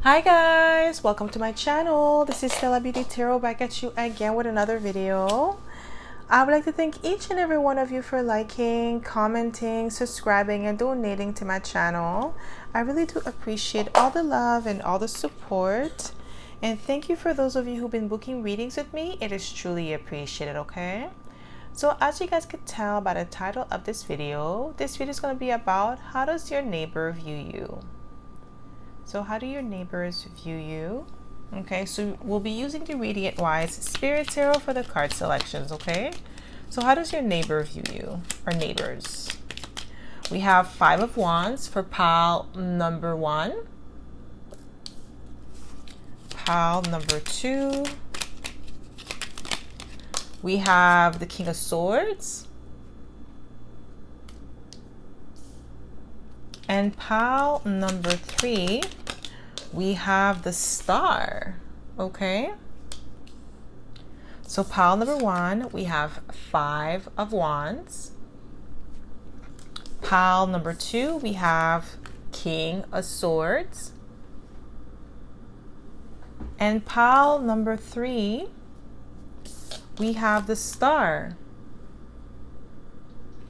Hi guys, welcome to my channel. This is Stella Beauty Tarot back at you again with another video. I would like to thank each and every one of you for liking, commenting, subscribing, and donating to my channel. I really do appreciate all the love and all the support. And thank you for those of you who've been booking readings with me. It is truly appreciated, okay? So as you guys could tell by the title of this video is going to be about how does your neighbor view you? So how do your neighbors view you? Okay, so we'll be using the Radiant Wise Spirit Tarot for the card selections, okay? So how does your neighbor view you, or neighbors? We have Five of Wands for pile number 1, pile number 2. We have the King of Swords, and pile number 3, we have the Star, okay? So pile number 1, we have Five of Wands. Pile number 2, we have King of Swords. And pile number 3, we have the Star,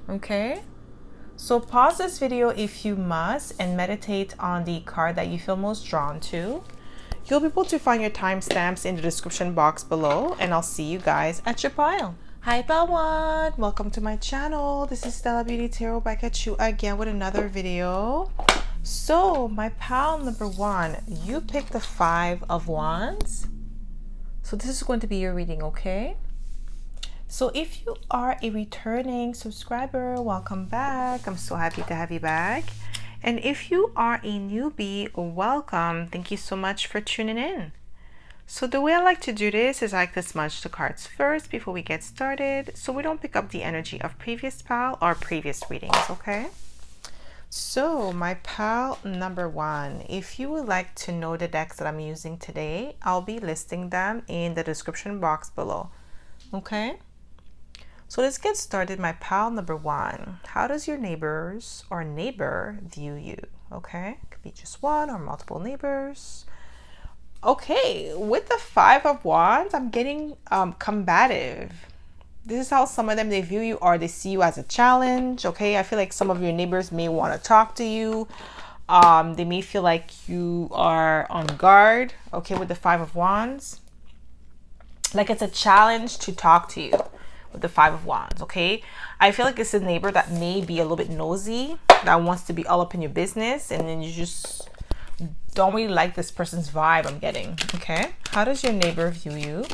okay? So pause this video if you must and meditate on the card that you feel most drawn to. You'll be able to find your timestamps in the description box below, and I'll see you guys at your pile. Hi pile 1, welcome to my channel. This is Stella Beauty Tarot back at you again with another video. So my pile number 1, you picked the Five of Wands. So this is going to be your reading, okay? So if you are a returning subscriber, welcome back. I'm so happy to have you back. And if you are a newbie, welcome. Thank you so much for tuning in. So the way I like to do this is I like to smudge the cards first before we get started, so we don't pick up the energy of previous pile or previous readings, okay? So my pile number 1, if you would like to know the decks that I'm using today, I'll be listing them in the description box below, okay? So let's get started. My pile number 1. How does your neighbors or neighbor view you? Okay, it could be just one or multiple neighbors. Okay, with the Five of Wands, I'm getting combative. This is how some of them they view you, or they see you as a challenge. Okay, I feel like some of your neighbors may want to talk to you. They may feel like you are on guard. Okay, with the Five of Wands, like it's a challenge to talk to you. With the Five of Wands, okay? I feel like it's a neighbor that may be a little bit nosy, that wants to be all up in your business, and then you just don't really like this person's vibe I'm getting, okay? How does your neighbor view you?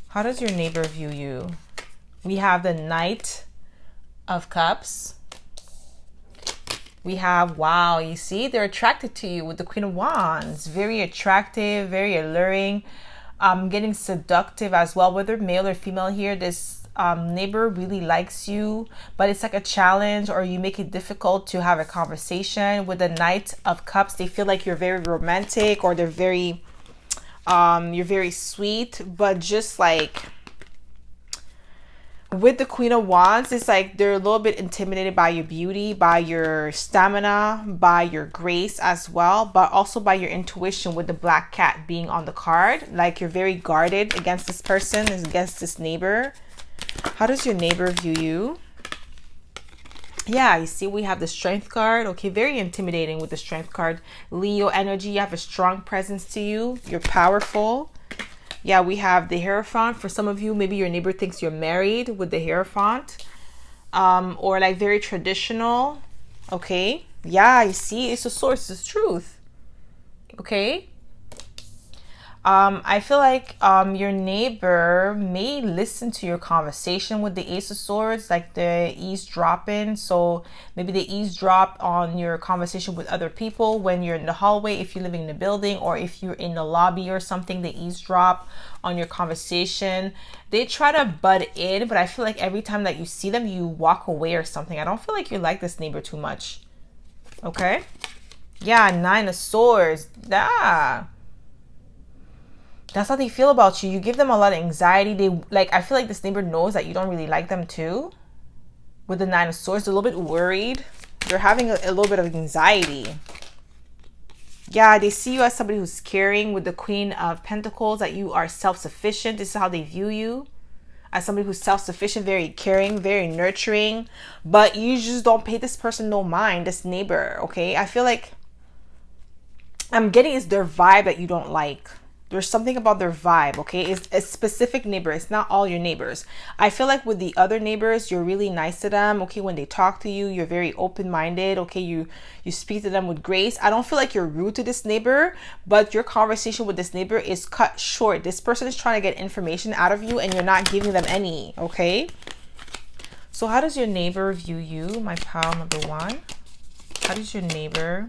How does your neighbor view you? We have the Knight of Cups. We have, wow, you see, they're attracted to you with the Queen of Wands. Very attractive, very alluring. Getting seductive as well, whether male or female here. This neighbor really likes you, but it's like a challenge, or you make it difficult to have a conversation. With the Knight of Cups, they feel like you're very romantic, or they're very you're very sweet, but just like with the Queen of Wands, it's like they're a little bit intimidated by your beauty, by your stamina, by your grace as well, but also by your intuition, with the Black Cat being on the card. Like you're very guarded against this person, against this neighbor. How does your neighbor view you? Yeah, you see we have the Strength card. Okay, very intimidating with the Strength card. Leo energy, you have a strong presence to you. You're powerful. Yeah, we have the Hierophant. For some of you, maybe your neighbor thinks you're married with the Hierophant. Or like very traditional. Okay. Yeah, you see, it's a source of truth. Okay. I feel like your neighbor may listen to your conversation with the Ace of Swords, like the eavesdropping. So maybe they eavesdrop on your conversation with other people when you're in the hallway, if you're living in a building, or if you're in the lobby or something, they eavesdrop on your conversation. They try to butt in, but I feel like every time that you see them, you walk away or something. I don't feel like you like this neighbor too much. Okay. Yeah, Nine of Swords. That's how they feel about you. You give them a lot of anxiety. I feel like this neighbor knows that you don't really like them too. With the Nine of Swords, they're a little bit worried. They're having a little bit of anxiety. Yeah, they see you as somebody who's caring with the Queen of Pentacles, that you are self-sufficient. This is how they view you, as somebody who's self-sufficient, very caring, very nurturing, but you just don't pay this person no mind, this neighbor, okay? I feel like I'm getting is their vibe that you don't like. There's something about their vibe, okay? It's a specific neighbor. It's not all your neighbors. I feel like with the other neighbors, you're really nice to them, okay? When they talk to you, you're very open-minded, okay? You speak to them with grace. I don't feel like you're rude to this neighbor, but your conversation with this neighbor is cut short. This person is trying to get information out of you and you're not giving them any, okay? So how does your neighbor view you, my pal number one? How does your neighbor...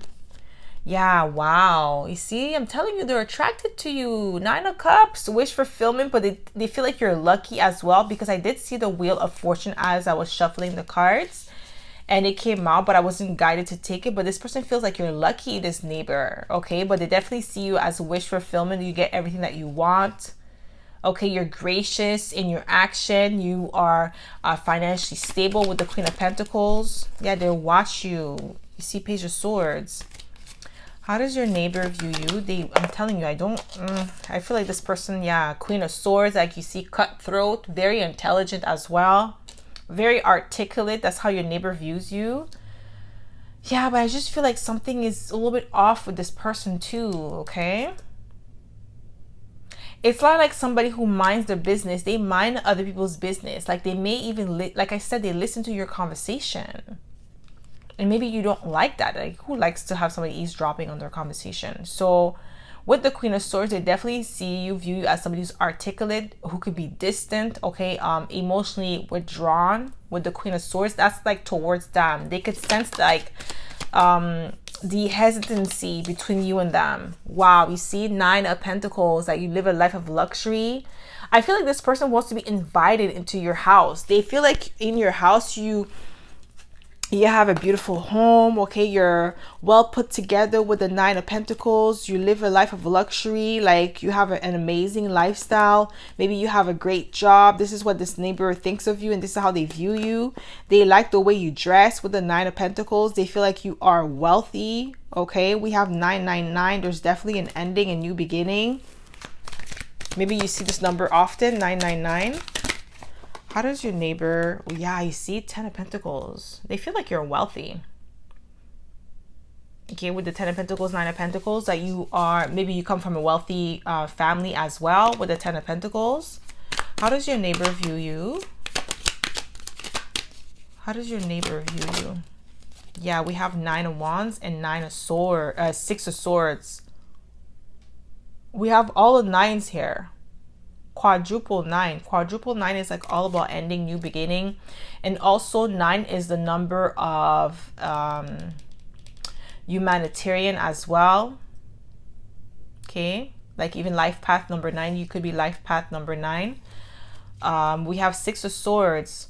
Yeah, wow. You see, I'm telling you, they're attracted to you. 9 of Cups, wish fulfillment, but they feel like you're lucky as well, because I did see the Wheel of Fortune as I was shuffling the cards and it came out, but I wasn't guided to take it. But this person feels like you're lucky, this neighbor, okay? But they definitely see you as wish fulfillment. You get everything that you want. Okay, you're gracious in your action. You are financially stable with the Queen of Pentacles. Yeah, they watch you. You see Page of Swords. How does your neighbor view you? I'm telling you, I feel like this person, yeah, Queen of Swords, like you see, cutthroat, very intelligent as well, very articulate. That's how your neighbor views you. Yeah, but I just feel like something is a little bit off with this person too, okay? It's not like somebody who minds their business. They mind other people's business. Like they may even, like I said, they listen to your conversation. And maybe you don't like that. Like, who likes to have somebody eavesdropping on their conversation? So with the Queen of Swords, they definitely view you as somebody who's articulate, who could be distant, okay, emotionally withdrawn. With the Queen of Swords, that's like towards them. They could sense like the hesitancy between you and them. Wow, you see 9 of Pentacles, that you live a life of luxury. I feel like this person wants to be invited into your house. They feel like in your house you have a beautiful home, okay? You're well put together with the 9 of Pentacles. You live a life of luxury, like you have an amazing lifestyle. Maybe you have a great job. This is what this neighbor thinks of you, and this is how they view you. They like the way you dress with the 9 of Pentacles. They feel like you are wealthy, okay? We have 999. There's definitely an ending, a new beginning. Maybe you see this number often, 999. How does your neighbor... Yeah, you see 10 of Pentacles. They feel like you're wealthy. Okay, with the 10 of Pentacles, 9 of Pentacles, that you are... Maybe you come from a wealthy family as well with the 10 of Pentacles. How does your neighbor view you? How does your neighbor view you? Yeah, we have 9 of Wands and 6 of Swords. We have all the 9s here. Quadruple 9. Quadruple 9 is like all about ending, new beginning. And also 9 is the number of humanitarian as well. Okay, like even life path number 9, you could be life path number 9. We have 6 of Swords.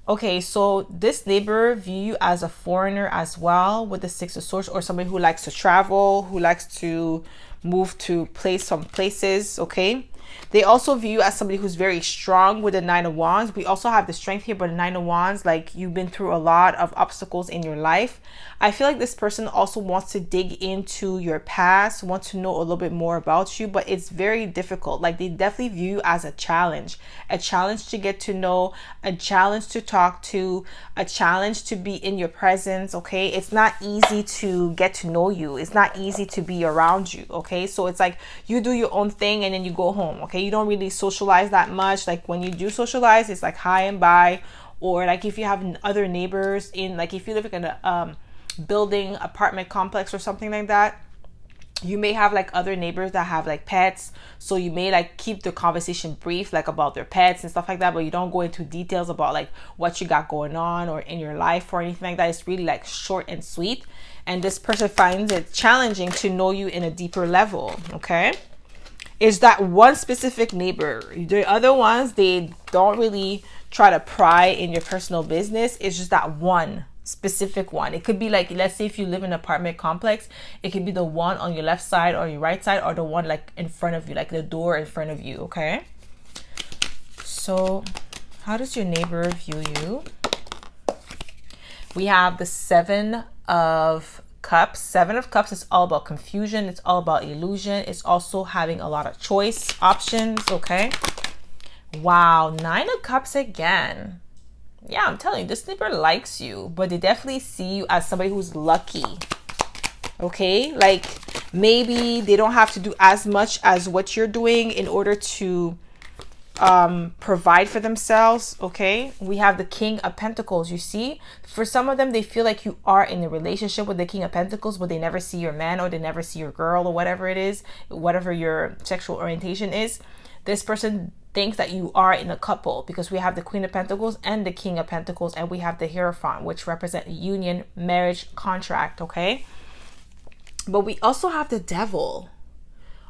Okay, so this neighbor view you as a foreigner as well with the 6 of Swords, or somebody who likes to travel, who likes to move to some places, okay? They also view you as somebody who's very strong with the 9 of Wands. We also have the strength here, but the 9 of Wands, like you've been through a lot of obstacles in your life. I feel like this person also wants to dig into your past, wants to know a little bit more about you, but it's very difficult. Like they definitely view you as a challenge to get to know, a challenge to talk to, a challenge to be in your presence, okay? It's not easy to get to know you. It's not easy to be around you, okay? So it's like you do your own thing and then you go home, okay? You don't really socialize that much. Like when you do socialize, it's like hi and bye. Or like if you have other neighbors in, like if you live in a building, apartment complex or something like that, you may have like other neighbors that have like pets, so you may like keep the conversation brief, like about their pets and stuff like that, but you don't go into details about like what you got going on or in your life or anything like that. It's really like short and sweet, and this person finds it challenging to know you in a deeper level, okay? Is that one specific neighbor. The other ones, they don't really try to pry in your personal business. It's just that one specific one. It could be like, let's say if you live in an apartment complex, it could be the one on your left side or your right side, or the one like in front of you, like the door in front of you, okay? So how does your neighbor view you? We have the 7 of Cups. Seven of Cups is all about confusion. It's all about illusion. It's also having a lot of choice options, okay? Wow, Nine of Cups again. Yeah, I'm telling you, this Libra likes you, but they definitely see you as somebody who's lucky, okay? Like, maybe they don't have to do as much as what you're doing in order to provide for themselves, okay? We have the King of Pentacles. You see, for some of them, they feel like you are in a relationship with the King of Pentacles, but they never see your man, or they never see your girl, or whatever it is, whatever your sexual orientation is. This person thinks that you are in a couple, because we have the Queen of Pentacles and the King of Pentacles, and we have the Hierophant, which represent union, marriage, contract, okay? But we also have the Devil,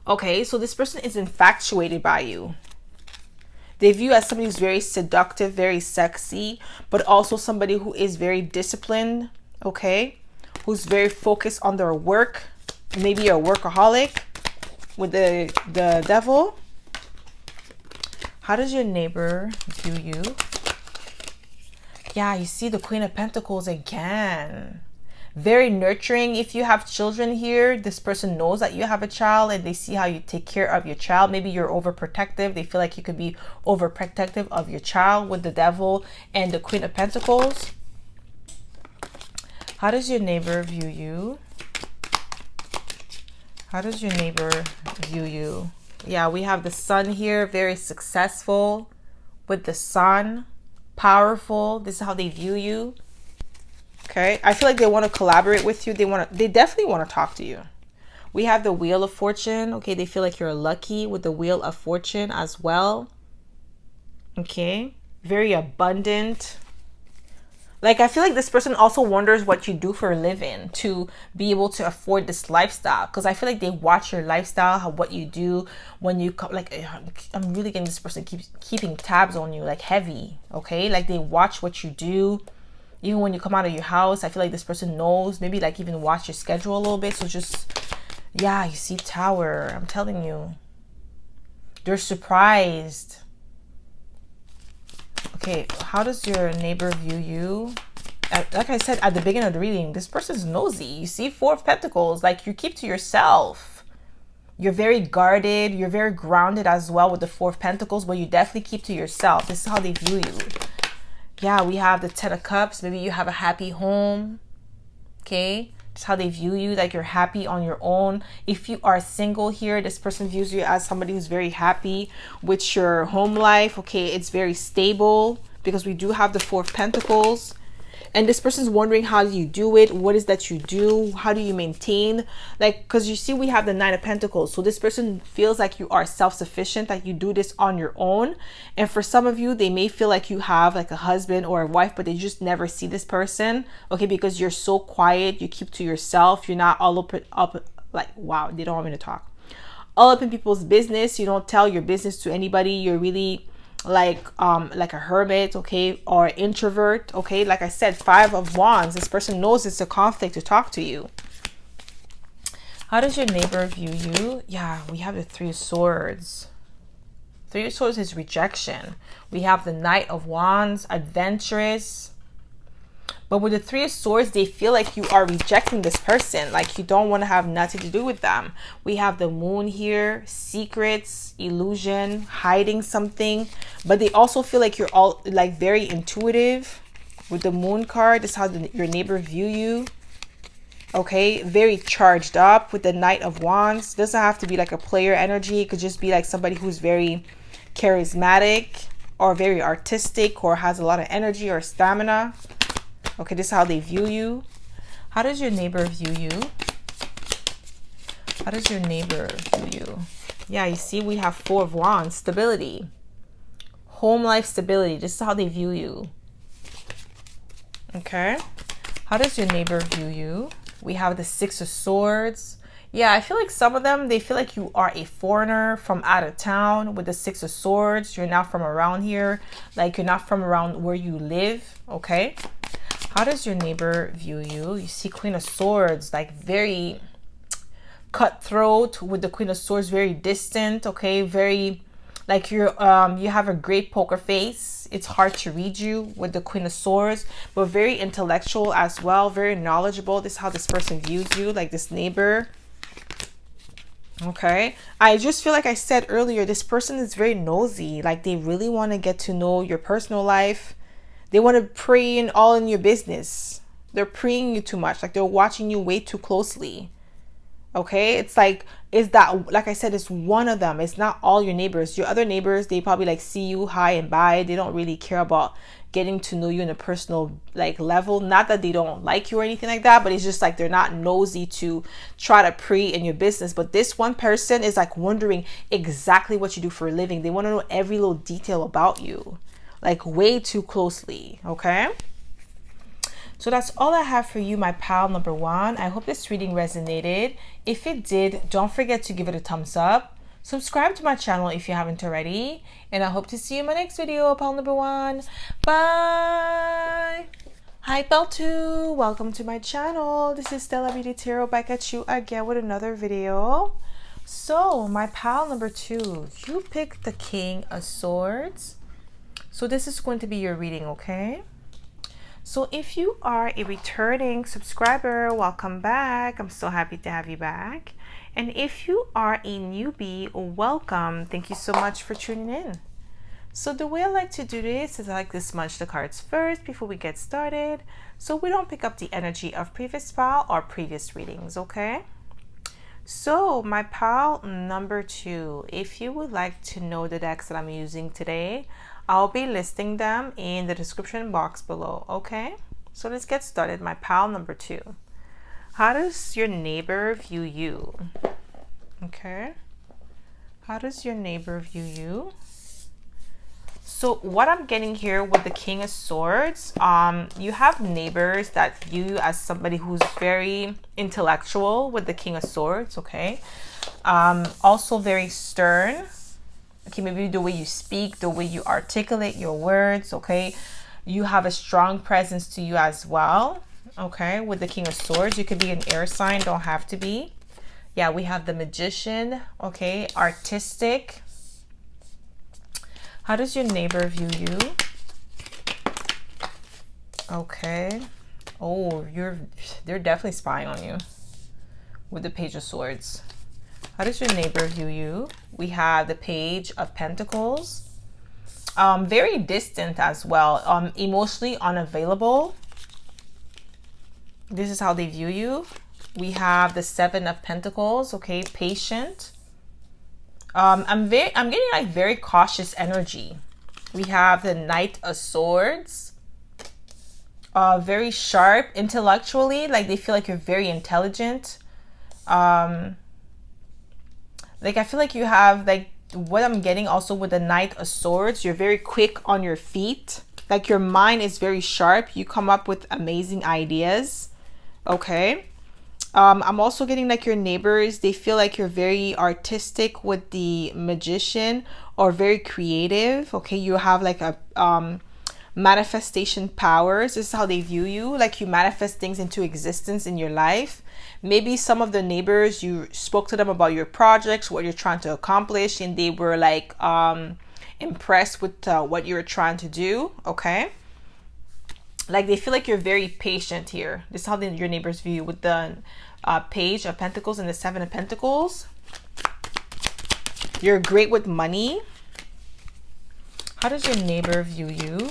okay? So this person is infatuated by you. They view you as somebody who's very seductive, very sexy, but also somebody who is very disciplined, okay? Who's very focused on their work. Maybe you're a workaholic with the Devil. How does your neighbor view you? Yeah, you see the Queen of Pentacles again. Very nurturing. If you have children here, this person knows that you have a child and they see how you take care of your child. Maybe you're overprotective. They feel like you could be overprotective of your child with the Devil and the Queen of Pentacles. How does your neighbor view you? How does your neighbor view you? Yeah, we have the Sun here, very successful with the Sun, powerful. This is how they view you. Okay, I feel like they want to collaborate with you. They definitely want to talk to you. We have the Wheel of Fortune. Okay, they feel like you're lucky with the Wheel of Fortune as well. Okay, very abundant. Like, I feel like this person also wonders what you do for a living to be able to afford this lifestyle. Because I feel like they watch your lifestyle, what you do when you come. Like, I'm really getting this person keeping tabs on you, like heavy. Okay, like they watch what you do. Even when you come out of your house, I feel like this person knows, maybe like even watch your schedule a little bit. So just, yeah, you see Tower. I'm telling you. They're surprised. Okay, how does your neighbor view you? Like I said at the beginning of the reading, this person's nosy. You see Four of Pentacles, like you keep to yourself. You're very guarded. You're very grounded as well with the Four of Pentacles, but you definitely keep to yourself. This is how they view you. Yeah, we have the Ten of Cups. Maybe you have a happy home. Okay, that's how they view you, like you're happy on your own. If you are single here, this person views you as somebody who's very happy with your home life. Okay, it's very stable because we do have the Four of Pentacles. And this person's wondering, how do you do it? What is that you do? How do you maintain? Like, because you see we have the Nine of Pentacles. So this person feels like you are self-sufficient, that you do this on your own. And for some of you, they may feel like you have like a husband or a wife, but they just never see this person. Okay, because you're so quiet. You keep to yourself. You're not all up like, wow, they don't want me to talk. All up in people's business. You don't tell your business to anybody. You're really like a hermit, okay, or introvert. Okay, like I said, Five of Wands. This person knows it's a conflict to talk to you. How does your neighbor view you? Yeah, we have the Three of Swords. Three of Swords is rejection. We have the Knight of Wands, adventurous. But with the Three of Swords, they feel like you are rejecting this person. Like you don't want to have nothing to do with them. We have the Moon here, secrets, illusion, hiding something. But they also feel like you're all like very intuitive. With the Moon card, this is how your neighbor view you. Okay, very charged up with the Knight of Wands. Doesn't have to be like a player energy. It could just be like somebody who's very charismatic or very artistic or has a lot of energy or stamina. Okay, this is how they view you. How does your neighbor view you? How does your neighbor view you? Yeah, you see we have Four of Wands, stability. Home life stability. This is how they view you. Okay. How does your neighbor view you? We have the Six of Swords. Yeah, I feel like some of them, they feel like you are a foreigner from out of town with the Six of Swords. You're not from around here. Like you're not from around where you live. Okay. How does your neighbor view you? You see Queen of Swords, like very cutthroat with the Queen of Swords, very distant, okay? Very Like you have a great poker face. It's hard to read you with the Queen of Swords, but very intellectual as well, very knowledgeable. This is how this person views you, like this neighbor. Okay, I just feel like I said earlier, this person is very nosy. Like they really want to get to know your personal life. They want to pry in all in your business. They're preying you too much. Like they're watching you way too closely. Okay, it's like, is that, like I said, it's one of them. It's not all your neighbors. Your other neighbors, they probably like see you high and by. They don't really care about getting to know you in a personal like level. Not that they don't like you or anything like that, but it's just like they're not nosy to try to pry in your business. But this one person is like wondering exactly what you do for a living. They want to know every little detail about you, like way too closely. Okay, so that's all I have for you, my pal number one. I hope this reading resonated. If it did, don't forget to give it a thumbs up. Subscribe to my channel if you haven't already. And I hope to see you in my next video, pal number one. Bye! Hi, pal two. Welcome to my channel. This is Stella Beauty Tarot back at you again with another video. So, my pal number two, you picked the King of Swords. So this is going to be your reading, okay? So if you are a returning subscriber, welcome back. I'm so happy to have you back. And if you are a newbie, welcome. Thank you so much for tuning in. So the way I like to do this is I like to smudge the cards first before we get started, so we don't pick up the energy of previous pal or previous readings, okay? So my pal number two, if you would like to know the decks that I'm using today, I'll be listing them in the description box below, okay? So let's get started. My pal number two. How does your neighbor view you? Okay. How does your neighbor view you? So what I'm getting here with the King of Swords, you have neighbors that view you as somebody who's very intellectual with the King of Swords, okay? Also very stern. Okay, maybe the way you speak, the way you articulate your words, okay? You have a strong presence to you as well, okay? With the King of Swords, you could be an air sign, don't have to be. Yeah, we have the Magician, okay? Artistic. How does your neighbor view you? Okay. Oh, they're definitely spying on you with the Page of Swords. How does your neighbor view you? We have the Page of Pentacles. Very distant as well. Emotionally unavailable. This is how they view you. We have the Seven of Pentacles. Okay, patient. I'm getting like very cautious energy. We have the Knight of Swords. Very sharp intellectually. Like they feel like you're very intelligent. Like I feel like you have like what I'm getting also with the Knight of Swords. You're very quick on your feet. Like your mind is very sharp. You come up with amazing ideas. Okay. I'm also getting like your neighbors, they feel like you're very artistic with the Magician or very creative. Okay. You have like a manifestation powers. This is how they view you. Like you manifest things into existence in your life. Maybe some of the neighbors, you spoke to them about your projects, what you're trying to accomplish, and they were like impressed with what you're trying to do. Okay, like they feel like you're very patient here. This is how your neighbors view you with the Page of Pentacles and the Seven of Pentacles. You're great with money. How does your neighbor view you?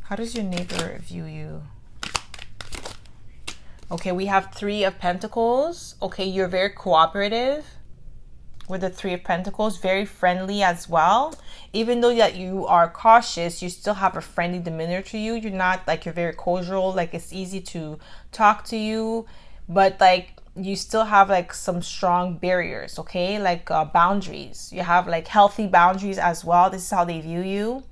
How does your neighbor view you? Okay, we have Three of Pentacles. Okay, you're very cooperative with the Three of Pentacles, very friendly as well. Even though that you are cautious, you still have a friendly demeanor to you. You're not like, you're very cordial, like it's easy to talk to you, but like you still have like some strong barriers, okay? Like boundaries. You have like healthy boundaries as well. This is how they view you.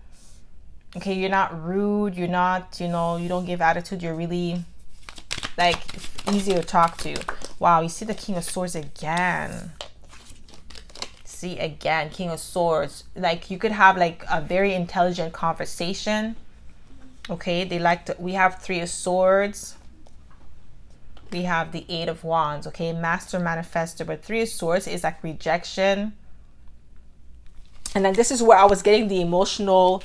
Okay, you're not rude, you're not, you know, you don't give attitude, you're really like easy to talk to. Wow, you see the King of Swords again. See again, King of Swords. Like you could have like a very intelligent conversation. Okay, they like to, we have Three of Swords. We have the Eight of Wands. Okay, Master Manifestor, but Three of Swords is like rejection. And then this is where I was getting the emotionally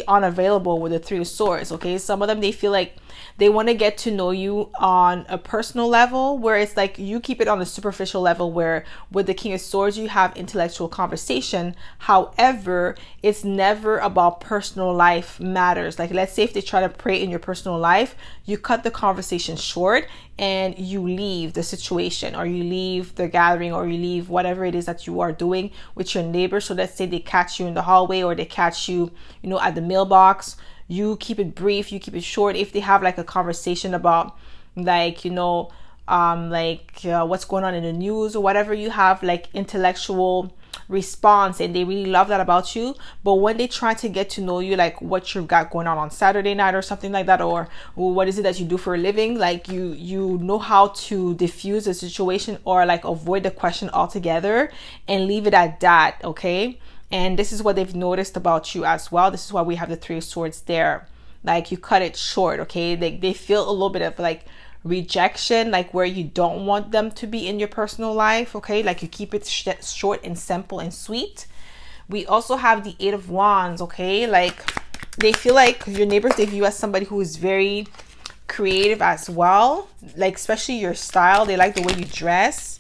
unavailable with the Three of Swords. Okay, some of them, they feel like they want to get to know you on a personal level, where it's like you keep it on a superficial level, where with the King of Swords you have intellectual conversation. However, it's never about personal life matters. Like, let's say if they try to prey in your personal life, you cut the conversation short and you leave the situation, or you leave the gathering, or you leave whatever it is that you are doing with your neighbor. So let's say they catch you in the hallway, or they catch you, you know, at the mailbox. You keep it brief, you keep it short. If they have like a conversation about, like, you know, what's going on in the news or whatever, you have like intellectual response, and they really love that about you. But when they try to get to know you, like what you've got going on Saturday night or something like that, or what is it that you do for a living, like you know how to diffuse the situation, or like avoid the question altogether and leave it at that. Okay, and this is what they've noticed about you as well. This is why we have the Three of Swords there. Like, you cut it short. Okay, they feel a little bit of like rejection, like where you don't want them to be in your personal life. Okay, like you keep it short and simple and sweet. We also have the Eight of Wands. Okay, like they feel like your neighbors, they view you as somebody who is very creative as well, like especially your style. They like the way you dress.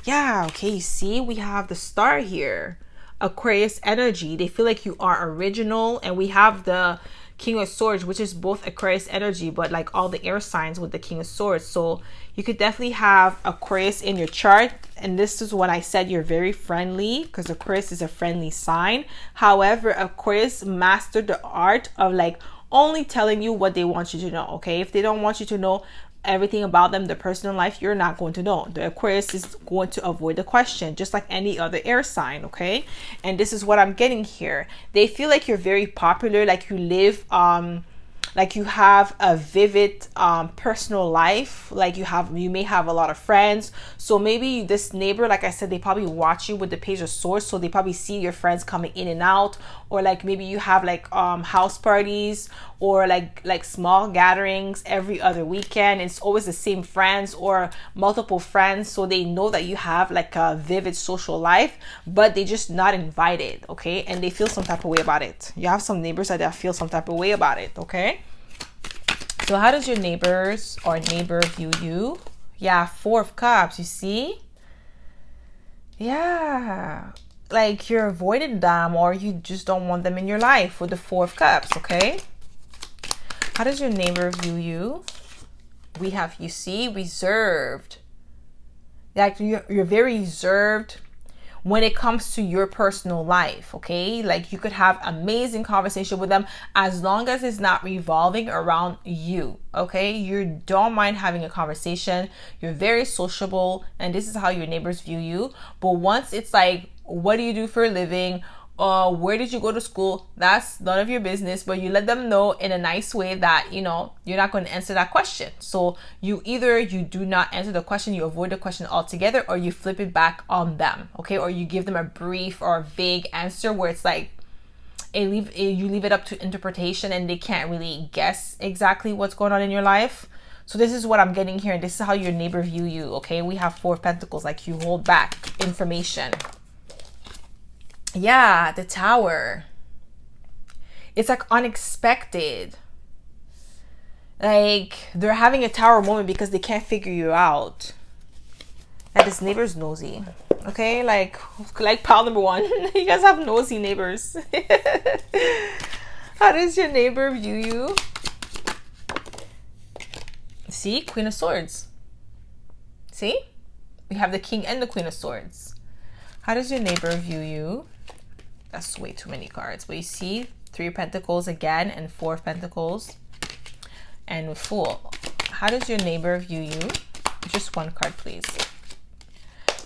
Yeah, okay, you see, we have the Star here, Aquarius energy. They feel like you are original. And we have the King of Swords, which is both Aquarius energy, but like all the air signs with the King of Swords. So you could definitely have Aquarius in your chart. And this is what I said, you're very friendly, because Aquarius is a friendly sign. However, Aquarius mastered the art of like only telling you what they want you to know. Okay, if they don't want you to know everything about them, the personal life, you're not going to know. The Aquarius is going to avoid the question, just like any other air sign. Okay, and this is what I'm getting here. They feel like you're very popular, like you live like you have a vivid personal life, like you may have a lot of friends. So maybe this neighbor, like I said, they probably watch you with the Page of Swords, so they probably see your friends coming in and out. Or like maybe you have like house parties, or like small gatherings every other weekend. It's always the same friends or multiple friends, so they know that you have like a vivid social life, but they just not invited. Okay, and they feel some type of way about it. You have some neighbors that feel some type of way about it. Okay, so how does your neighbors or neighbor view you? Yeah, Four of Cups, you see? Yeah, like you're avoiding them, or you just don't want them in your life with the Four of Cups. Okay, how does your neighbor view you? We have, you see, reserved. Like you're very reserved when it comes to your personal life. Okay, like you could have amazing conversation with them as long as it's not revolving around you. Okay, you don't mind having a conversation, you're very sociable, and this is how your neighbors view you. But once it's like, what do you do for a living, where did you go to school, that's none of your business. But you let them know in a nice way that, you know, you're not going to answer that question. So you do not answer the question, you avoid the question altogether, or you flip it back on them. Okay, or you give them a brief or a vague answer where it's like you leave it up to interpretation, and they can't really guess exactly what's going on in your life. So this is what I'm getting here, and this is how your neighbor view you. Okay, we have Four of Pentacles, like you hold back information. Yeah, the Tower. It's like unexpected. Like they're having a tower moment because they can't figure you out. And this neighbor's nosy. Okay, like pile number one. You guys have nosy neighbors. How does your neighbor view you? See, Queen of Swords. See? We have the King and the Queen of Swords. How does your neighbor view you? That's way too many cards. But you see, Three of Pentacles again, and Four of Pentacles, and Fool. How does your neighbor view you? Just one card, please.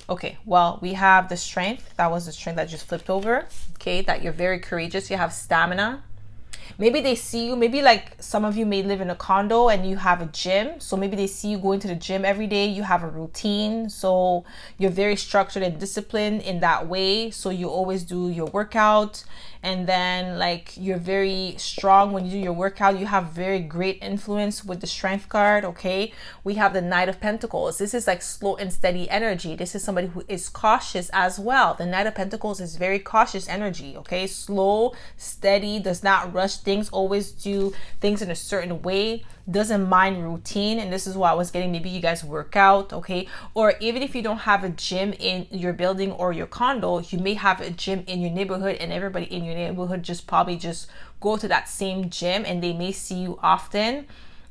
Okay, well, we have the Strength. That was the Strength that just flipped over. Okay, that you're very courageous. You have stamina. Maybe they see you, maybe like some of you may live in a condo and you have a gym. So maybe they see you going to the gym every day. You have a routine. So you're very structured and disciplined in that way. So you always do your workout. And then like you're very strong when you do your workout. You have very great influence with the strength card. Okay. We have the Knight of Pentacles. This is like slow and steady energy. This is somebody who is cautious as well. The Knight of Pentacles is very cautious energy. Okay. Slow, steady, does not rush things, always do things in a certain way, doesn't mind routine. And this is what I was getting. Maybe you guys work out, okay? Or even if you don't have a gym in your building or your condo, you may have a gym in your neighborhood, and everybody in your neighborhood just probably just go to that same gym, and they may see you often.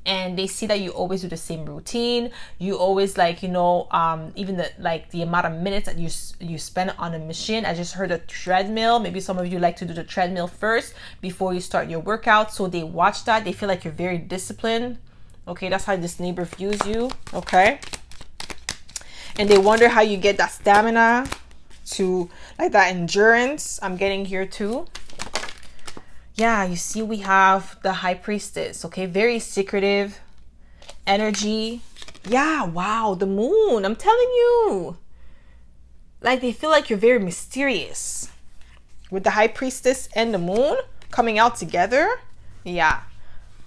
And they see that you always do the same routine. You always like, you know, even the amount of minutes that you spend on a machine. I just heard a treadmill. Maybe some of you like to do the treadmill first before you start your workout. So they watch that. They feel like you're very disciplined. Okay, that's how this neighbor views you. Okay. And they wonder how you get that stamina to like that endurance. I'm getting here too. Yeah, you see we have the High Priestess, okay? Very secretive energy. Yeah, wow, the Moon, I'm telling you. Like they feel like you're very mysterious. With the High Priestess and the Moon coming out together. Yeah,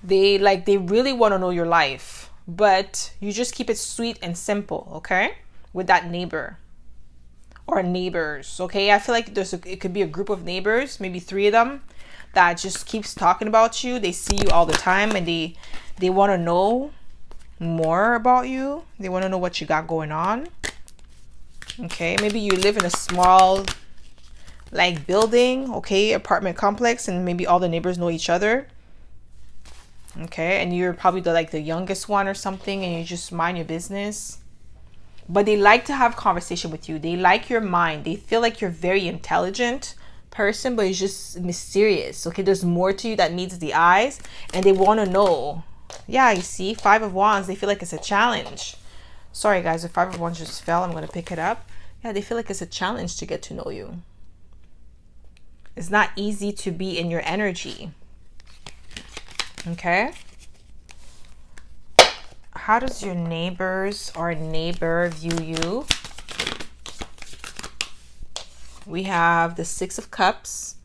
they really want to know your life. But you just keep it sweet and simple, okay? With that neighbor. Or neighbors, okay? I feel like it could be a group of neighbors, maybe 3 of them, that just keeps talking about you. They see you all the time, and they want to know more about you. They want to know what you got going on. Okay, maybe you live in a small like building, okay, apartment complex, and maybe all the neighbors know each other. Okay, and you're probably the youngest one or something, and you just mind your business. But they like to have conversation with you. They like your mind. They feel like you're very intelligent person, but it's just mysterious. Okay, there's more to you that meets the eyes, and they want to know. Yeah, you see 5 of Wands. They feel like it's a challenge. Sorry guys, the 5 of Wands just fell. I'm going to pick it up. Yeah, they feel like it's a challenge to get to know you. It's not easy to be in your energy. Okay, how does your neighbors or neighbor view you? We have the 6 of Cups.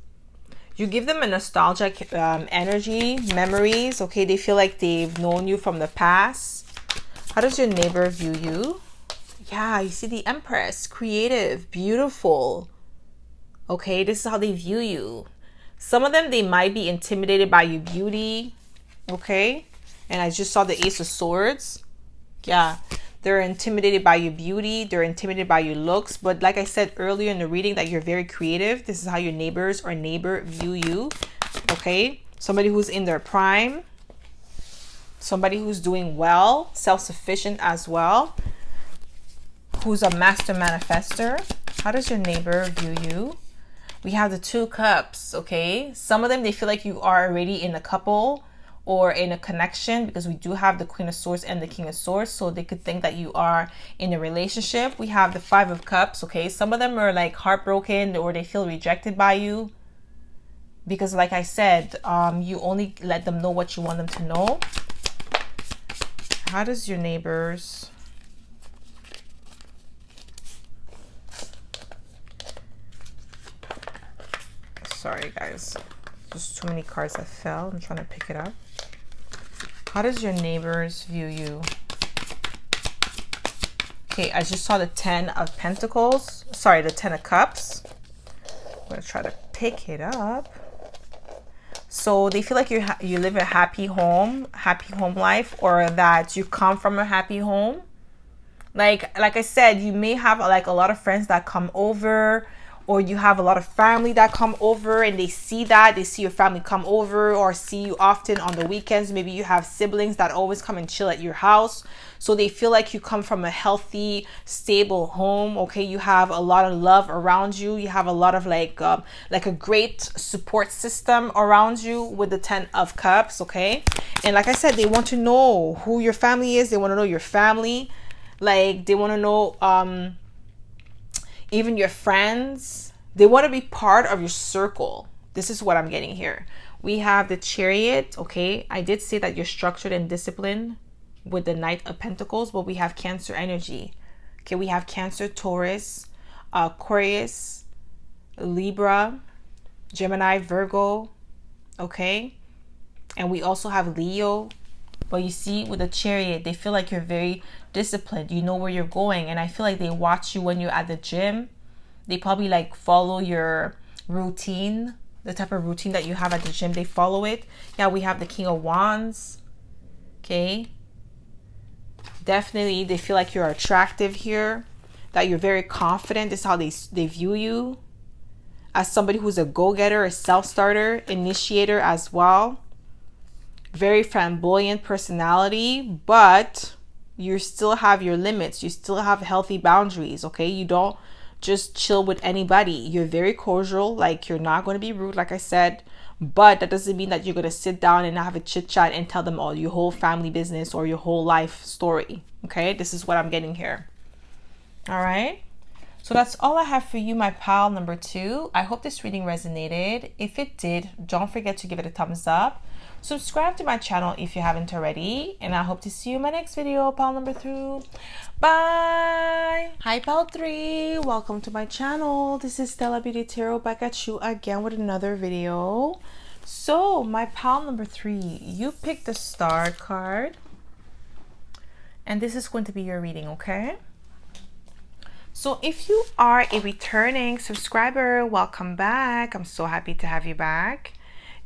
You give them a nostalgic energy, memories. Okay, they feel like they've known you from the past. How does your neighbor view you? Yeah, you see the Empress, creative, beautiful. Okay, this is how they view you. Some of them, they might be intimidated by your beauty. Okay, and I just saw the Ace of Swords. Yeah, they're intimidated by your beauty. They're intimidated by your looks. But like I said earlier in the reading, that you're very creative. This is how your neighbors or neighbor view you. Okay, somebody who's in their prime. Somebody who's doing well, self-sufficient as well. Who's a master manifester. How does your neighbor view you? We have the 2 Cups. Okay, some of them, they feel like you are already in a couple or in a connection, because we do have the Queen of Swords and the King of Swords, so they could think that you are in a relationship. We have the 5 of Cups. Okay, some of them are like heartbroken, or they feel rejected by you, because like I said, you only let them know what you want them to know. How does your neighbors sorry guys, there's too many cards that fell. I'm trying to pick it up. How does your neighbors view you? Okay, I just saw the 10 of Pentacles. Sorry, the 10 of Cups. I'm going to try to pick it up. So they feel like you live a happy home life, or that you come from a happy home. Like I said, you may have like a lot of friends that come over, or you have a lot of family that come over, and they see your family come over or see you often on the weekends. Maybe you have siblings that always come and chill at your house. So they feel like you come from a healthy, stable home. Okay, you have a lot of love around you. You have a lot of like a great support system around you with the 10 of Cups. Okay, and like I said, they want to know who your family is. They want to know your family. Like they want to know even your friends. They want to be part of your circle. This is what I'm getting here. We have the Chariot. Okay, I did say that you're structured and disciplined with the Knight of Pentacles, but we have Cancer energy. Okay, we have Cancer, Taurus, Aquarius, Libra, Gemini, Virgo. Okay, and we also have Leo. But you see, with the Chariot, they feel like you're very disciplined. You know where you're going. And I feel like they watch you when you're at the gym. They probably like follow your routine, the type of routine that you have at the gym. They follow it. Yeah, we have the King of Wands. Okay. Definitely, they feel like you're attractive here, that you're very confident. This is how they view you, as somebody who's a go-getter, a self-starter, initiator as well. Very flamboyant personality, but you still have your limits. You still have healthy boundaries, okay? You don't just chill with anybody. You're very cordial, like you're not going to be rude, like I said, but that doesn't mean that you're going to sit down and have a chit chat and tell them all your whole family business or your whole life story, okay? This is what I'm getting here. All right. So that's all I have for you, my pal number 2. I hope this reading resonated. If it did, don't forget to give it a thumbs up. Subscribe to my channel if you haven't already. And I hope to see you in my next video, pal number 3. Bye. Hi, pal 3. Welcome to my channel. This is Stella Beauty Tarot back at you again with another video. So, my pal number 3, you picked the Star card. And this is going to be your reading, okay? So if you are a returning subscriber, welcome back. I'm so happy to have you back.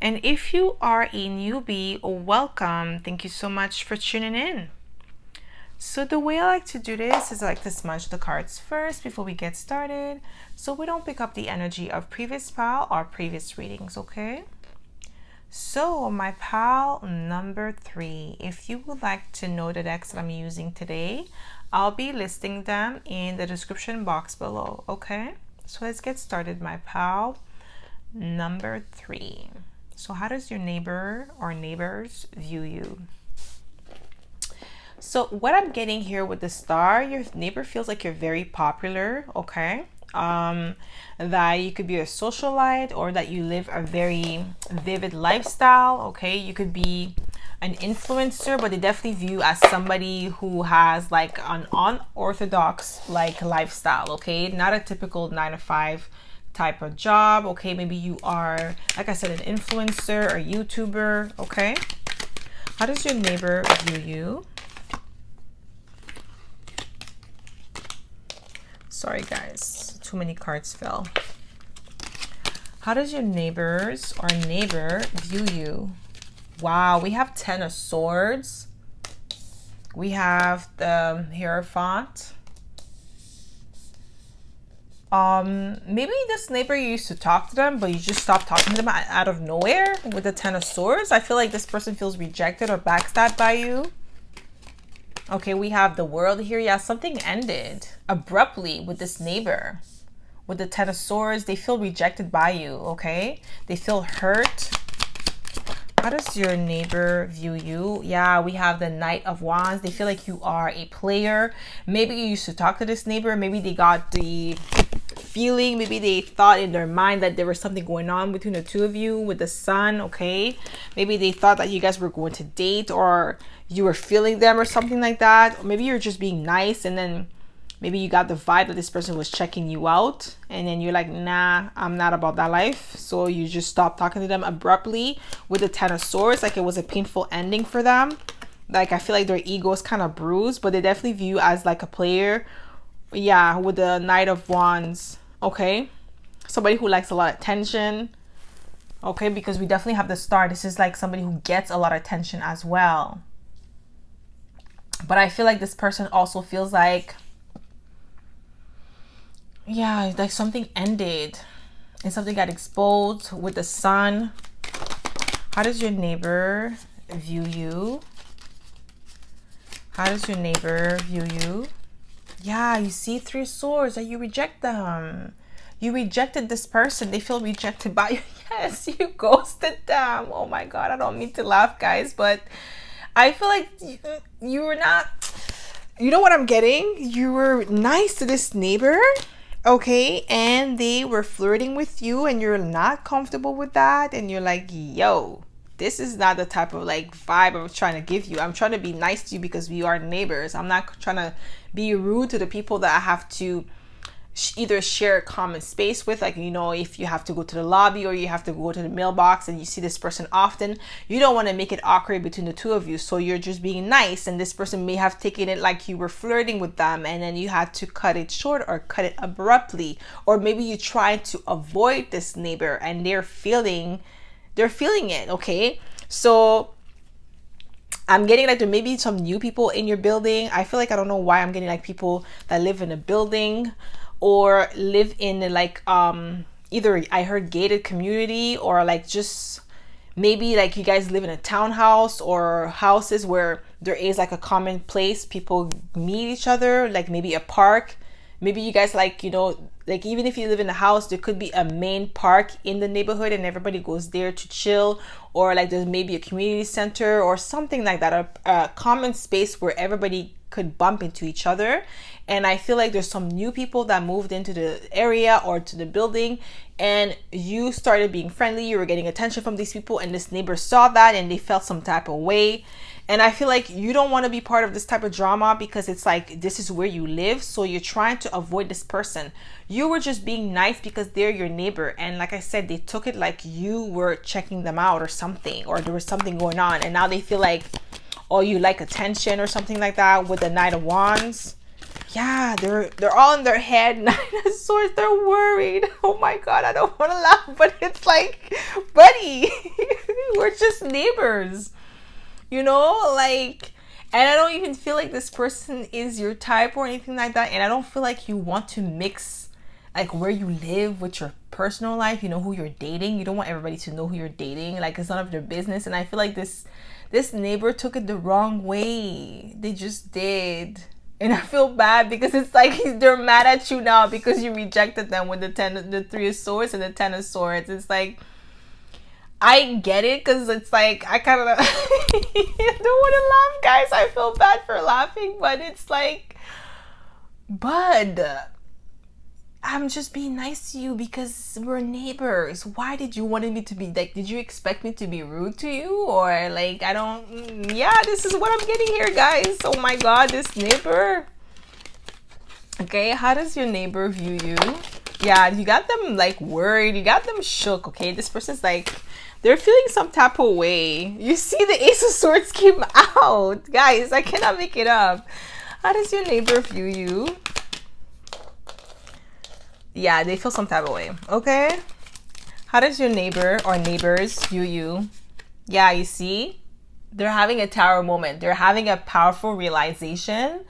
And if you are a newbie, welcome. Thank you so much for tuning in. So the way I like to do this is I like to smudge the cards first before we get started, so we don't pick up the energy of previous pal or previous readings, okay? So my pal number 3, if you would like to know the decks that I'm using today, I'll be listing them in the description box below, okay? So let's get started, my pal number 3. So how does your neighbor or neighbors view you? So what I'm getting here with the Star, your neighbor feels like you're very popular, okay? That you could be a socialite, or that you live a very vivid lifestyle, okay? You could be an influencer, but they definitely view you as somebody who has like an unorthodox like lifestyle, okay? Not a typical 9-to-5 type of job, okay? Maybe you are, like I said, an influencer or YouTuber, okay? How does your neighbor view you? Sorry guys, too many cards fell. How does your neighbors or neighbor view you? Wow, we have 10 of Swords. We have the Hierophant. Maybe this neighbor, you used to talk to them, but you just stopped talking to them out of nowhere with the 10 of Swords. I feel like this person feels rejected or backstabbed by you. Okay, we have the World here. Yeah, something ended abruptly with this neighbor. With the 10 of Swords, they feel rejected by you, okay? They feel hurt. How does your neighbor view you? Yeah, we have the Knight of Wands. They feel like you are a player. Maybe you used to talk to this neighbor. Maybe they got the feeling. Maybe they thought in their mind that there was something going on between the two of you with the Sun, okay? Maybe they thought that you guys were going to date, or you were feeling them or something like that. Or maybe you're just being nice, and then maybe you got the vibe that this person was checking you out, and then you're like, nah, I'm not about that life. So you just stopped talking to them abruptly with the 10 of Swords, like it was a painful ending for them. Like I feel like their ego is kind of bruised, but they definitely view you as like a player. Yeah, with the Knight of Wands, okay? Somebody who likes a lot of attention, okay? Because we definitely have the Star. This is like somebody who gets a lot of attention as well. But I feel like this person also feels like, yeah, like something ended and something got exposed with the Sun. How does your neighbor view you? How does your neighbor view you? Yeah, you see 3 swords, that you reject them. You rejected this person. They feel rejected by you. Yes, you ghosted them. Oh my God, I don't mean to laugh, guys, but I feel like you were not, you know what I'm getting? You were nice to this neighbor Okay, and they were flirting with you and you're not comfortable with that, and you're like, yo, this is not the type of like vibe I'm trying to give you. I'm trying to be nice to you because we are neighbors. I'm not trying to be rude to the people that I have to either share a common space with, like, you know, if you have to go to the lobby or you have to go to the mailbox and you see this person often, you don't want to make it awkward between the two of you, so you're just being nice, and this person may have taken it like you were flirting with them, and then you had to cut it short or cut it abruptly, or maybe you tried to avoid this neighbor and they're feeling it. Okay, so I'm getting like there may be some new people in your building. I feel like, I don't know why I'm getting like people that live in a building or live in like either I heard gated community, or like just maybe like you guys live in a townhouse or houses where there is like a common place people meet each other, like maybe a park. Maybe you guys, like, you know, like even if you live in a house, there could be a main park in the neighborhood and everybody goes there to chill, or like there's maybe a community center or something like that, a common space where everybody could bump into each other. And I feel like there's some new people that moved into the area or to the building, and you started being friendly, you were getting attention from these people, and this neighbor saw that and they felt some type of way. And I feel like you don't want to be part of this type of drama because it's like this is where you live, so you're trying to avoid this person. You were just being nice because they're your neighbor, and like I said, they took it like you were checking them out or something, or there was something going on, and now they feel like, oh, you like attention or something like that with the Knight of Wands. Yeah, they're all in their head. Nine of Swords, they're worried. Oh my god, I don't want to laugh, but it's like, buddy, we're just neighbors, you know, like, and I don't even feel like this person is your type or anything like that, and I don't feel like you want to mix like where you live with your personal life, you know, who you're dating. You don't want everybody to know who you're dating, like it's none of their business. And I feel like this neighbor took it the wrong way. They just did. And I feel bad because it's like they're mad at you now because you rejected them with the Three of Swords and the Ten of Swords. It's like, I get it, because it's like, I kind of I don't want to laugh, guys. I feel bad for laughing, but it's like, bud, I'm just being nice to you because we're neighbors. Why did you want me to be like, did you expect me to be rude to you? Or like, I don't, yeah, this is what I'm getting here, guys. Oh my god, this neighbor. Okay, how does your neighbor view you? Yeah, you got them like worried, you got them shook. Okay, this person's like, they're feeling some type of way. You see the Ace of Swords came out, guys. I cannot make it up. How does your neighbor view you? Yeah, they feel some type of way. Okay, how does your neighbor or neighbors view you? Yeah, you see, they're having a tower moment. They're having a powerful realization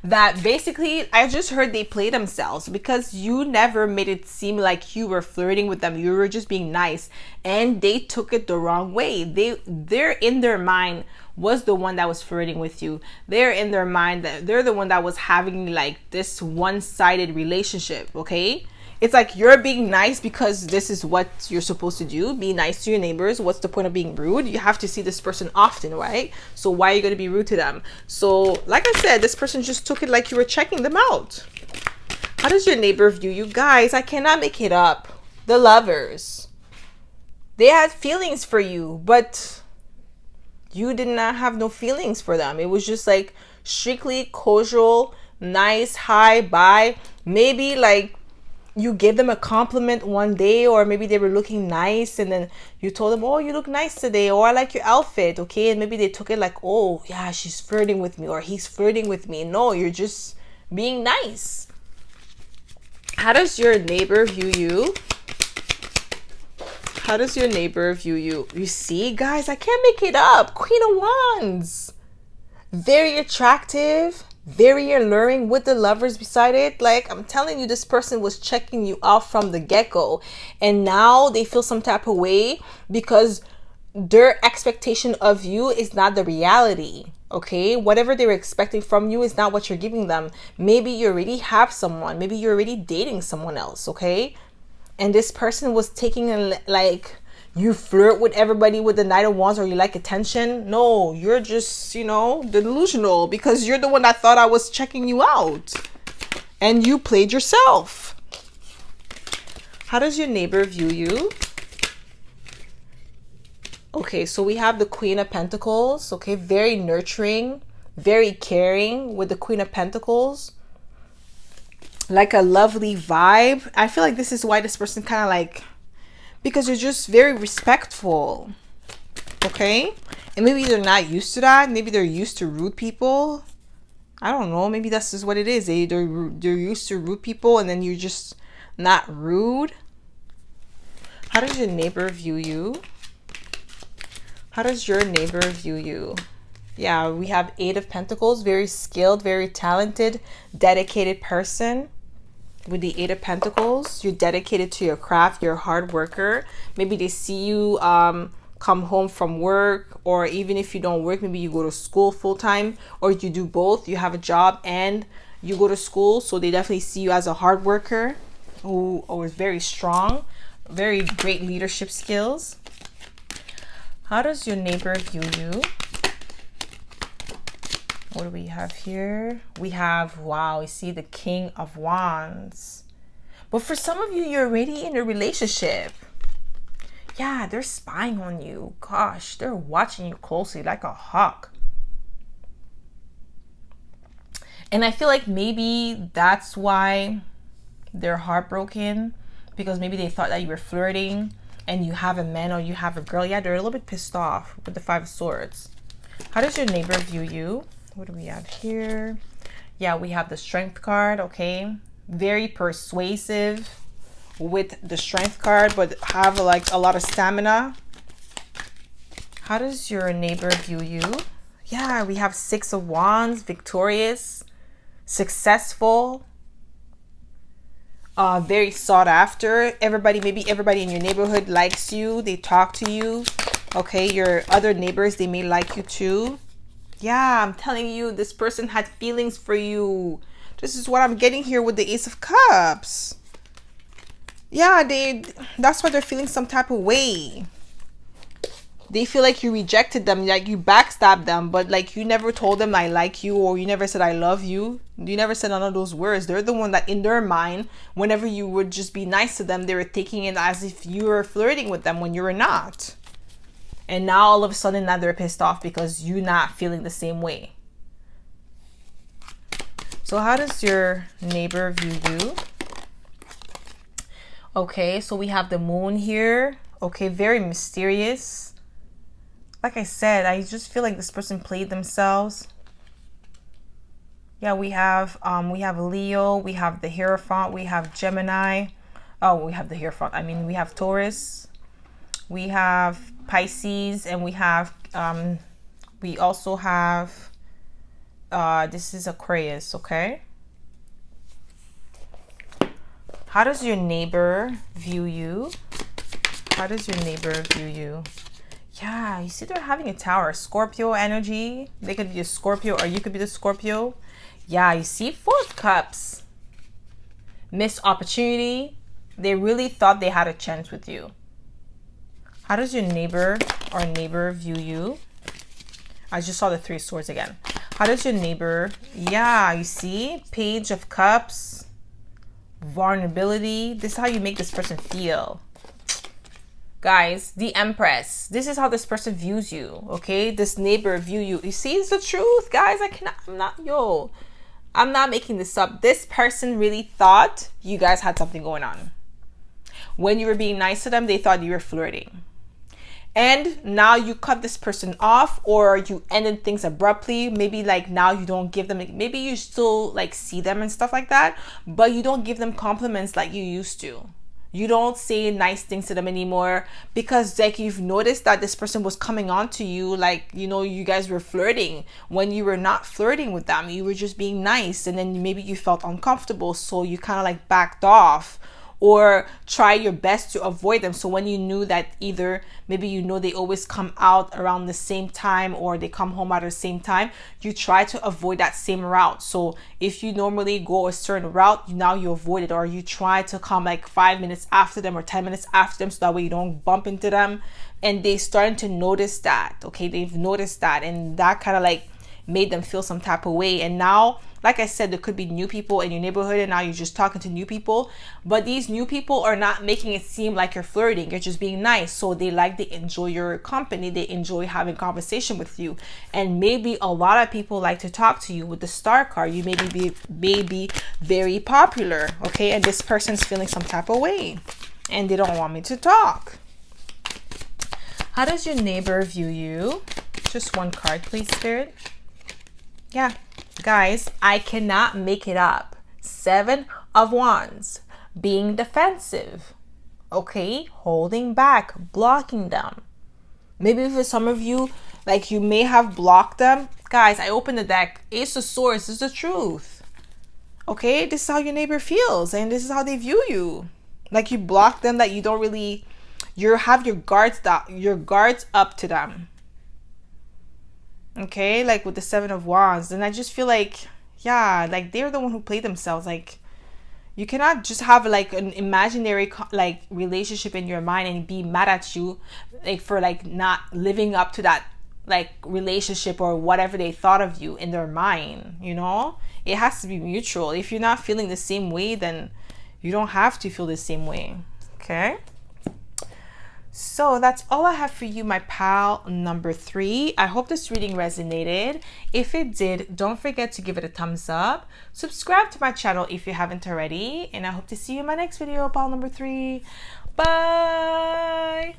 that basically, I just heard they play themselves because you never made it seem like you were flirting with them. You were just being nice, and they took it the wrong way. They're in their mind was the one that was flirting with you. They're in their mind that they're the one that was having like this one-sided relationship. Okay, it's like you're being nice because this is what you're supposed to do. Be nice to your neighbors. What's the point of being rude? You have to see this person often, right? So why are you going to be rude to them? So like I said, this person just took it like you were checking them out. How does your neighbor view you? Guys, I cannot make it up. The Lovers. They had feelings for you, but you did not have no feelings for them. It was just like strictly casual, nice, hi, bye. Maybe like you gave them a compliment one day, or maybe they were looking nice and then you told them, oh, you look nice today, or I like your outfit. Okay, and maybe they took it like, oh yeah, she's flirting with me or he's flirting with me. No, you're just being nice. How does your neighbor view you? How does your neighbor view you? You see, guys, I can't make it up. Queen of Wands. Very attractive, very alluring with the Lovers beside it. Like, I'm telling you, this person was checking you out from the get-go, and now they feel some type of way because their expectation of you is not the reality. Okay, whatever they were expecting from you is not what you're giving them. Maybe you already have someone, maybe you're already dating someone else. Okay, and this person was taking a, like, you flirt with everybody with the Knight of Wands, or you like attention. No, you're just, you know, delusional because you're the one that thought I was checking you out and you played yourself. How does your neighbor view you? Okay, so we have the Queen of Pentacles. Okay, very nurturing, very caring with the Queen of Pentacles. Like a lovely vibe. I feel like this is why this person kind of like, because you're just very respectful. Okay, and maybe they're not used to that. Maybe they're used to rude people. I don't know. Maybe that's just what it is. They're used to rude people, and then you're just not rude. How does your neighbor view you? How does your neighbor view you? Yeah, we have Eight of Pentacles. Very skilled, very talented, dedicated person. With the Eight of Pentacles, you're dedicated to your craft. You're a hard worker. Maybe they see you come home from work, or even if you don't work, maybe you go to school full-time, or you do both. You have a job and you go to school, so they definitely see you as a hard worker who is very strong, very great leadership skills. How does your neighbor view you? What do we have here? We have, wow, you see the King of Wands. But for some of you, you're already in a relationship. Yeah, they're spying on you. Gosh, they're watching you closely like a hawk. And I feel like maybe that's why they're heartbroken, because maybe they thought that you were flirting and you have a man or you have a girl. Yeah, they're a little bit pissed off with the Five of Swords. How does your neighbor view you? What do we have here? Yeah, we have the Strength card, okay? Very persuasive with the Strength card, but have like a lot of stamina. How does your neighbor view you? Yeah, we have Six of Wands, victorious, successful, very sought after. Maybe everybody in your neighborhood likes you. They talk to you. Okay, your other neighbors, they may like you too. Yeah, I'm telling you, this person had feelings for you. This is what I'm getting here with the Ace of Cups. Yeah, that's why they're feeling some type of way. They feel like you rejected them, like you backstabbed them, but like you never told them I like you, or you never said I love you. You never said none of those words. They're the one that in their mind, whenever you would just be nice to them, they were taking it as if you were flirting with them when you were not. And now all of a sudden now they're pissed off because you're not feeling the same way. So how does your neighbor view you? Okay, so we have the Moon here. Okay, very mysterious. Like I said, I just feel like this person played themselves. Yeah, we have Leo, we have the Hierophant, we have Gemini. Oh, we have the Hierophant. I mean, we have Taurus, we have Pisces, and we also have this is Aquarius. Okay, how does your neighbor view you? How does your neighbor view you? Yeah, you see they're having a Tower. Scorpio energy. They could be a Scorpio, or you could be the Scorpio. Yeah, you see Four of Cups. Missed opportunity. They really thought they had a chance with you. How does your neighbor or neighbor view you? I just saw the Three of Swords again. How does your neighbor? Yeah, you see Page of Cups. Vulnerability. This is how you make this person feel. Guys, the Empress. This is how this person views you. Okay, this neighbor view you. You see, it's the truth, guys. I'm not making this up. This person really thought you guys had something going on. When you were being nice to them, they thought you were flirting. And now you cut this person off, or you ended things abruptly. Maybe like now you don't give them, maybe you still like see them and stuff like that, but you don't give them compliments like you used to. You don't say nice things to them anymore, because like you've noticed that this person was coming on to you like, you know, you guys were flirting when you were not flirting with them. You were just being nice, and then maybe you felt uncomfortable, so you kind of like backed off or try your best to avoid them. So when you knew that either maybe you know they always come out around the same time, or they come home at the same time, you try to avoid that same route. So if you normally go a certain route, now you avoid it, or you try to come like 5 minutes after them or 10 minutes after them, so that way you don't bump into them. And they starting to notice that. Okay, they've noticed that, and that kind of like made them feel some type of way. And now, like I said, there could be new people in your neighborhood, and now you're just talking to new people, but these new people are not making it seem like you're flirting. You're just being nice. So they enjoy your company. They enjoy having conversation with you. And maybe a lot of people like to talk to you. With the star card, you may be very popular, okay? And this person's feeling some type of way, and they don't want me to talk. How does your neighbor view you? Just one card, please, Spirit. Yeah, guys, I cannot make it up. 7 of Wands, being defensive, okay? Holding back, blocking them. Maybe for some of you, like, you may have blocked them. Guys, I opened the deck. Ace of Swords. This is the truth. Okay, this is how your neighbor feels, and this is how they view you. Like, you block them, that you don't really, you have your guards up to them. Okay, like with the 7 of Wands. And I just feel like, yeah, like they're the one who play themselves. Like, you cannot just have like an imaginary like relationship in your mind and be mad at you like for like not living up to that like relationship or whatever they thought of you in their mind. You know, it has to be mutual. If you're not feeling the same way, then you don't have to feel the same way. Okay, so that's all I have for you, my pal number 3. I hope this reading resonated. If it did, don't forget to give it a thumbs up. Subscribe to my channel if you haven't already. And I hope to see you in my next video, pal number 3. Bye!